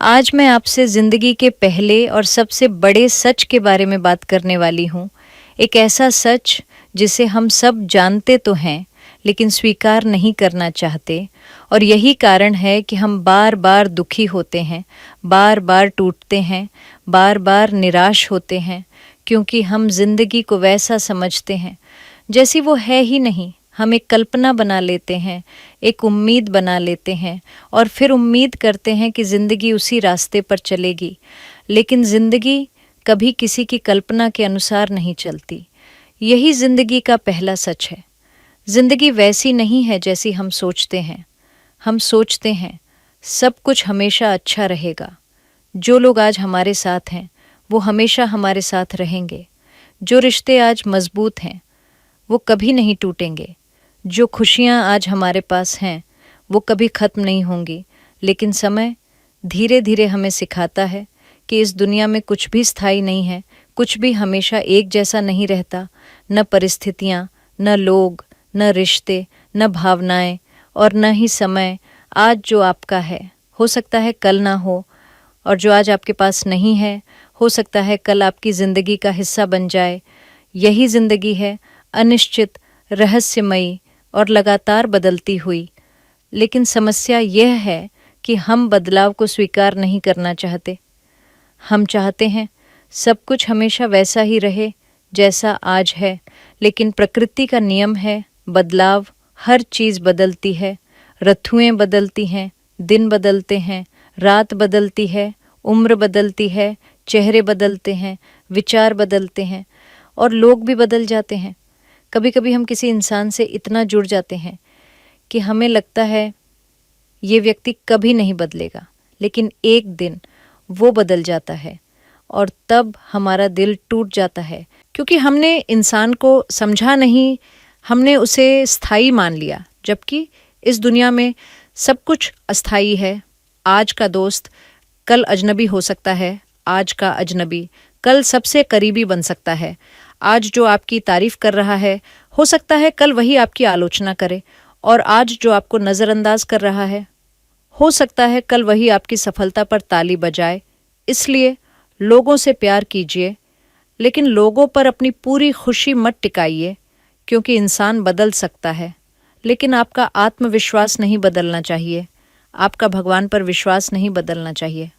आज मैं आपसे ज़िंदगी के पहले और सबसे बड़े सच के बारे में बात करने वाली हूँ। एक ऐसा सच जिसे हम सब जानते तो हैं, लेकिन स्वीकार नहीं करना चाहते। और यही कारण है कि हम बार बार दुखी होते हैं, बार बार टूटते हैं, बार बार निराश होते हैं, क्योंकि हम जिंदगी को वैसा समझते हैं जैसी वो है ही नहीं। हम एक कल्पना बना लेते हैं, एक उम्मीद बना लेते हैं और फिर उम्मीद करते हैं कि ज़िंदगी उसी रास्ते पर चलेगी। लेकिन ज़िंदगी कभी किसी की कल्पना के अनुसार नहीं चलती। यही ज़िंदगी का पहला सच है। ज़िंदगी वैसी नहीं है जैसी हम सोचते हैं। हम सोचते हैं सब कुछ हमेशा अच्छा रहेगा। जो लोग आज हमारे साथ हैं वो हमेशा हमारे साथ रहेंगे। जो रिश्ते आज मजबूत हैं वो कभी नहीं टूटेंगे। जो खुशियाँ आज हमारे पास हैं वो कभी ख़त्म नहीं होंगी। लेकिन समय धीरे धीरे हमें सिखाता है कि इस दुनिया में कुछ भी स्थायी नहीं है, कुछ भी हमेशा एक जैसा नहीं रहता। न परिस्थितियाँ, न लोग, न रिश्ते, न भावनाएं और न ही समय। आज जो आपका है हो सकता है कल ना हो, और जो आज आपके पास नहीं है हो सकता है कल आपकी ज़िंदगी का हिस्सा बन जाए। यही ज़िंदगी है, अनिश्चित, रहस्यमयी और लगातार बदलती हुई। लेकिन समस्या यह है कि हम बदलाव को स्वीकार नहीं करना चाहते। हम चाहते हैं सब कुछ हमेशा वैसा ही रहे जैसा आज है, लेकिन प्रकृति का नियम है बदलाव। हर चीज़ बदलती है, ऋतुएं बदलती हैं, दिन बदलते हैं, रात बदलती है, उम्र बदलती है, चेहरे बदलते हैं, विचार बदलते हैं और लोग भी बदल जाते हैं। कभी कभी हम किसी इंसान से इतना जुड़ जाते हैं कि हमें लगता है ये व्यक्ति कभी नहीं बदलेगा, लेकिन एक दिन वो बदल जाता है और तब हमारा दिल टूट जाता है, क्योंकि हमने इंसान को समझा नहीं, हमने उसे स्थायी मान लिया। जबकि इस दुनिया में सब कुछ अस्थायी है। आज का दोस्त कल अजनबी हो सकता है, आज का अजनबी कल सबसे करीबी बन सकता है। आज जो आपकी तारीफ कर रहा है हो सकता है कल वही आपकी आलोचना करे, और आज जो आपको नज़रअंदाज कर रहा है हो सकता है कल वही आपकी सफलता पर ताली बजाए। इसलिए लोगों से प्यार कीजिए, लेकिन लोगों पर अपनी पूरी खुशी मत टिकाइए, क्योंकि इंसान बदल सकता है, लेकिन आपका आत्मविश्वास नहीं बदलना चाहिए। आपका भगवान पर विश्वास नहीं बदलना चाहिए।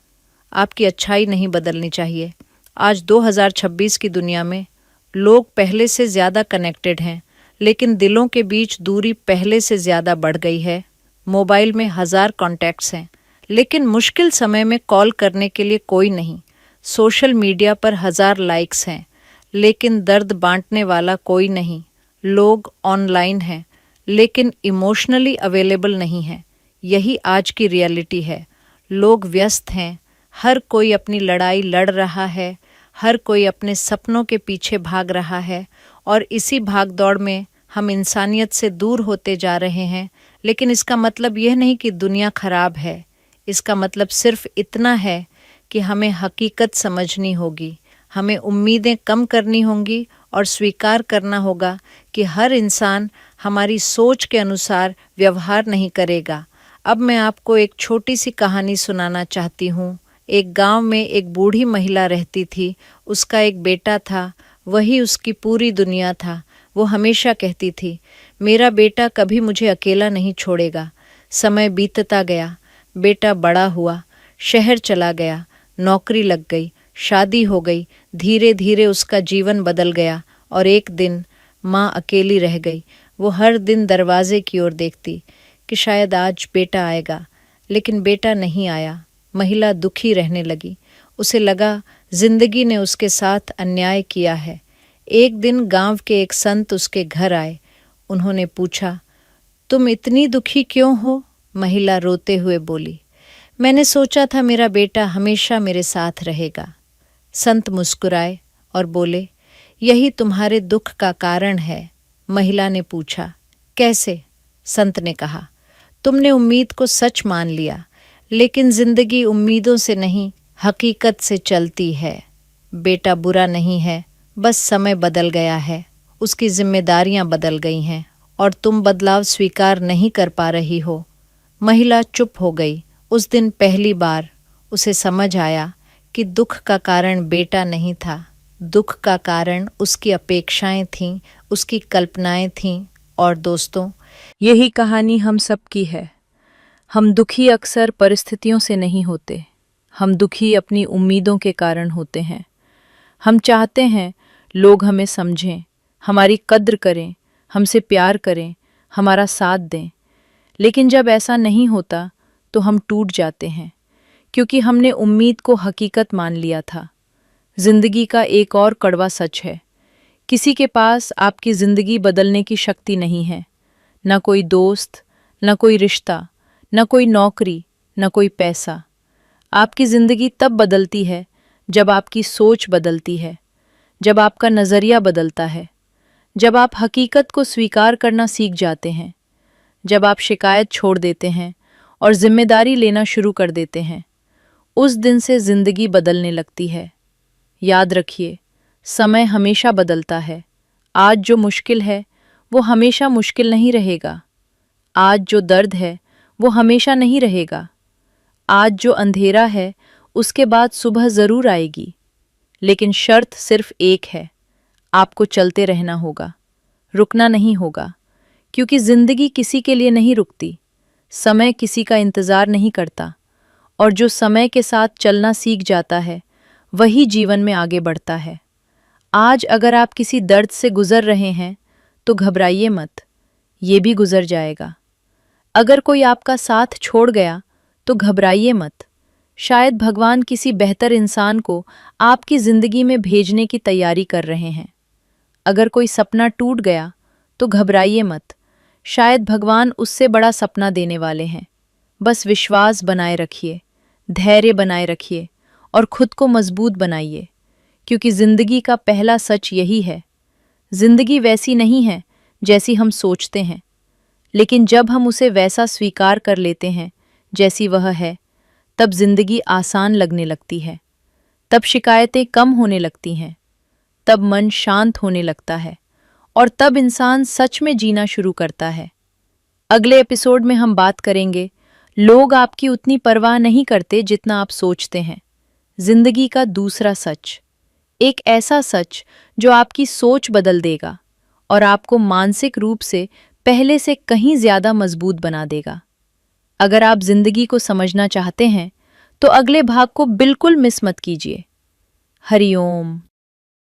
आपकी अच्छाई नहीं बदलनी चाहिए। आज 2026 की दुनिया में लोग पहले से ज़्यादा कनेक्टेड हैं, लेकिन दिलों के बीच दूरी पहले से ज़्यादा बढ़ गई है। मोबाइल में 1000 कॉन्टैक्ट्स हैं, लेकिन मुश्किल समय में कॉल करने के लिए कोई नहीं। सोशल मीडिया पर 1000 लाइक्स हैं, लेकिन दर्द बांटने वाला कोई नहीं। लोग ऑनलाइन हैं, लेकिन इमोशनली अवेलेबल नहीं हैं। यही आज की रियलिटी है। लोग व्यस्त हैं, हर कोई अपनी लड़ाई लड़ रहा है, हर कोई अपने सपनों के पीछे भाग रहा है, और इसी भागदौड़ में हम इंसानियत से दूर होते जा रहे हैं। लेकिन इसका मतलब यह नहीं कि दुनिया खराब है। इसका मतलब सिर्फ इतना है कि हमें हकीकत समझनी होगी, हमें उम्मीदें कम करनी होंगी और स्वीकार करना होगा कि हर इंसान हमारी सोच के अनुसार व्यवहार नहीं करेगा। अब मैं आपको एक छोटी सी कहानी सुनाना चाहती हूँ। एक गांव में एक बूढ़ी महिला रहती थी। उसका एक बेटा था, वही उसकी पूरी दुनिया था। वो हमेशा कहती थी, मेरा बेटा कभी मुझे अकेला नहीं छोड़ेगा। समय बीतता गया, बेटा बड़ा हुआ, शहर चला गया, नौकरी लग गई, शादी हो गई। धीरे धीरे उसका जीवन बदल गया और एक दिन माँ अकेली रह गई। वो हर दिन दरवाजे की ओर देखती कि शायद आज बेटा आएगा, लेकिन बेटा नहीं आया। महिला दुखी रहने लगी। उसे लगा जिंदगी ने उसके साथ अन्याय किया है। एक दिन गांव के एक संत उसके घर आए। उन्होंने पूछा, तुम इतनी दुखी क्यों हो? महिला रोते हुए बोली, मैंने सोचा था मेरा बेटा हमेशा मेरे साथ रहेगा। संत मुस्कुराए और बोले, यही तुम्हारे दुख का कारण है। महिला ने पूछा, कैसे? संत ने कहा, तुमने उम्मीद को सच मान लिया, लेकिन जिंदगी उम्मीदों से नहीं, हकीकत से चलती है। बेटा बुरा नहीं है, बस समय बदल गया है, उसकी जिम्मेदारियां बदल गई हैं और तुम बदलाव स्वीकार नहीं कर पा रही हो। महिला चुप हो गई। उस दिन पहली बार उसे समझ आया कि दुख का कारण बेटा नहीं था, दुख का कारण उसकी अपेक्षाएं थीं, उसकी कल्पनाएं थीं। और दोस्तों, यही कहानी हम सब की है। हम दुखी अक्सर परिस्थितियों से नहीं होते, हम दुखी अपनी उम्मीदों के कारण होते हैं। हम चाहते हैं लोग हमें समझें, हमारी कद्र करें, हमसे प्यार करें, हमारा साथ दें। लेकिन जब ऐसा नहीं होता तो हम टूट जाते हैं, क्योंकि हमने उम्मीद को हकीकत मान लिया था। जिंदगी का एक और कड़वा सच है, किसी के पास आपकी जिंदगी बदलने की शक्ति नहीं है। न कोई दोस्त, न कोई रिश्ता, न कोई नौकरी, न कोई पैसा। आपकी जिंदगी तब बदलती है जब आपकी सोच बदलती है, जब आपका नज़रिया बदलता है, जब आप हकीकत को स्वीकार करना सीख जाते हैं, जब आप शिकायत छोड़ देते हैं और जिम्मेदारी लेना शुरू कर देते हैं। उस दिन से जिंदगी बदलने लगती है। याद रखिए, समय हमेशा बदलता है। आज जो मुश्किल है वो हमेशा मुश्किल नहीं रहेगा। आज जो दर्द है वो हमेशा नहीं रहेगा। आज जो अंधेरा है उसके बाद सुबह जरूर आएगी। लेकिन शर्त सिर्फ एक है, आपको चलते रहना होगा, रुकना नहीं होगा, क्योंकि जिंदगी किसी के लिए नहीं रुकती, समय किसी का इंतजार नहीं करता, और जो समय के साथ चलना सीख जाता है वही जीवन में आगे बढ़ता है। आज अगर आप किसी दर्द से गुजर रहे हैं तो घबराइए मत, ये भी गुजर जाएगा। अगर कोई आपका साथ छोड़ गया तो घबराइए मत, शायद भगवान किसी बेहतर इंसान को आपकी जिंदगी में भेजने की तैयारी कर रहे हैं। अगर कोई सपना टूट गया तो घबराइए मत, शायद भगवान उससे बड़ा सपना देने वाले हैं। बस विश्वास बनाए रखिए, धैर्य बनाए रखिए और खुद को मजबूत बनाइए, क्योंकि जिंदगी का पहला सच यही है, जिंदगी वैसी नहीं है जैसी हम सोचते हैं, लेकिन जब हम उसे वैसा स्वीकार कर लेते हैं जैसी वह है, तब जिंदगी आसान लगने लगती है, तब शिकायतें कम होने लगती हैं, तब मन शांत होने लगता है और तब इंसान सच में जीना शुरू करता है। अगले एपिसोड में हम बात करेंगे, लोग आपकी उतनी परवाह नहीं करते जितना आप सोचते हैं। जिंदगी का दूसरा सच, एक ऐसा सच जो आपकी सोच बदल देगा और आपको मानसिक रूप से पहले से कहीं ज्यादा मजबूत बना देगा। अगर आप जिंदगी को समझना चाहते हैं तो अगले भाग को बिल्कुल मिस मत कीजिए। हरिओम।